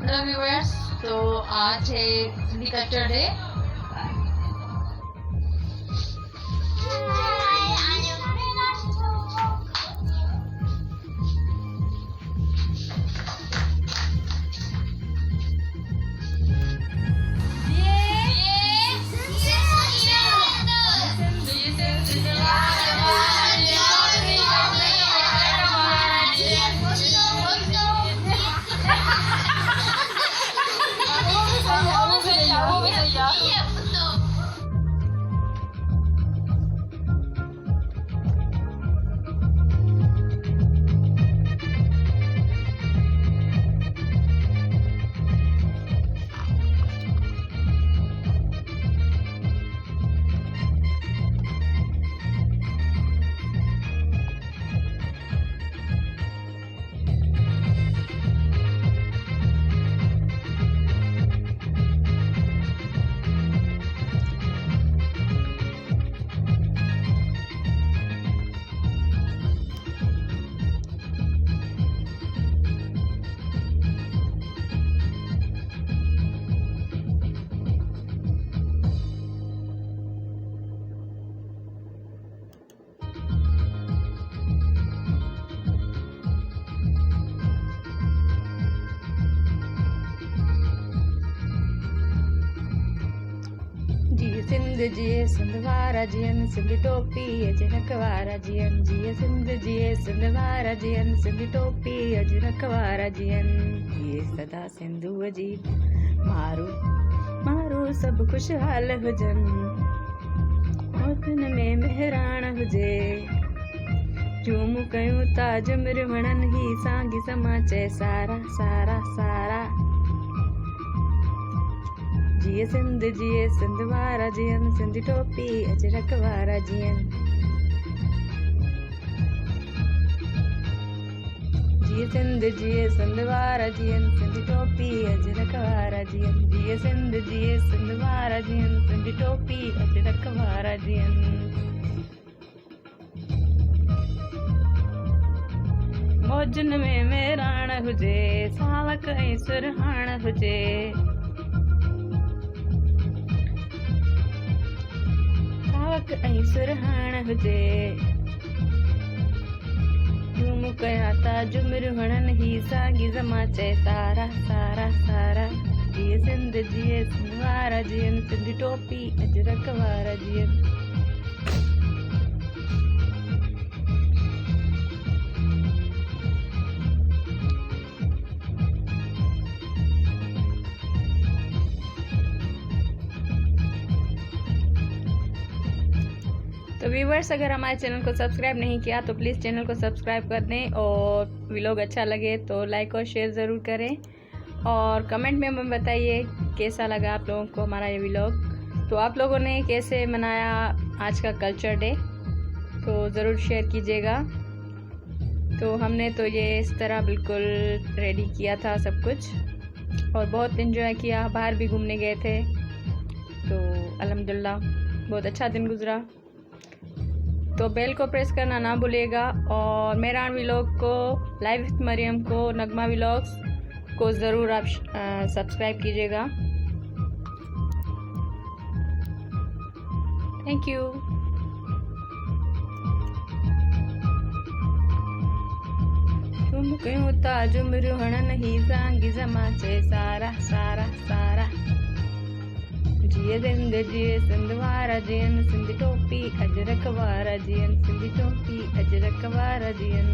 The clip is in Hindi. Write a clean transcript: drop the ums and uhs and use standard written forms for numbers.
हेलो व्यूअर्स, तो आज है सिंधी कल्चर डे। जिए सिंध वारा जियन सिंधी टोपी अजरक वारा जियन जिए सिंध जिए सिंध वारा जियन सिंधी टोपी अजरक वारा जियन जिए सदा सिंधु जी मारू मारू सब खुशहाल हुजन औतन में मेहरान हुजे झूम कयूं ताज मिरवणन ही सांगी समाचे सारा सारा सारा जिए सिंध वारा जियन सिंधी टोपी अजरक वारा जियन जिए सिंध वारा जियन सिंधी टोपी अजरक वारा जियन जिए सिंध वारा जियन सिंधी टोपी अजरक वारा जियन मौजन में मेराण हुजे सावक ऐं सुरहाण हुजे ऐं सुरहाण हुजे झूम कया था झुमिर हणन ही सागी जमाचे सारा सारा सारा जिए सिंध वारा जियन सिंधी टोपी अजरक वारा जियन तो व्यूवर्स, अगर हमारे चैनल को सब्सक्राइब नहीं किया तो प्लीज़ चैनल को सब्सक्राइब कर दें और व्लॉग अच्छा लगे तो लाइक और शेयर ज़रूर करें और कमेंट में हमें बताइए कैसा लगा आप लोगों को हमारा ये व्लॉग। तो आप लोगों ने कैसे मनाया आज का कल्चर डे तो ज़रूर शेयर कीजिएगा। तो हमने तो ये इस तरह बिल्कुल रेडी किया था सब कुछ और बहुत इन्जॉय किया, बाहर भी घूमने गए थे तो अल्हम्दुलिल्लाह बहुत अच्छा दिन गुजरा। तो बेल को प्रेस करना ना भूलिएगा और मेहरान व्लॉग को, लाइव विथ मरियम को, नगमा व्लॉग्स को ज़रूर आप सब्सक्राइब कीजिएगा। Thank you. तुम क्यों ताज मिरहणन ही सांगी जमाचे सारा सारा सारा जिए सिंध वारा जियन सिंधी टोपी अजरक वारा जियन सिंधी टोपी अजरक वारा जियन।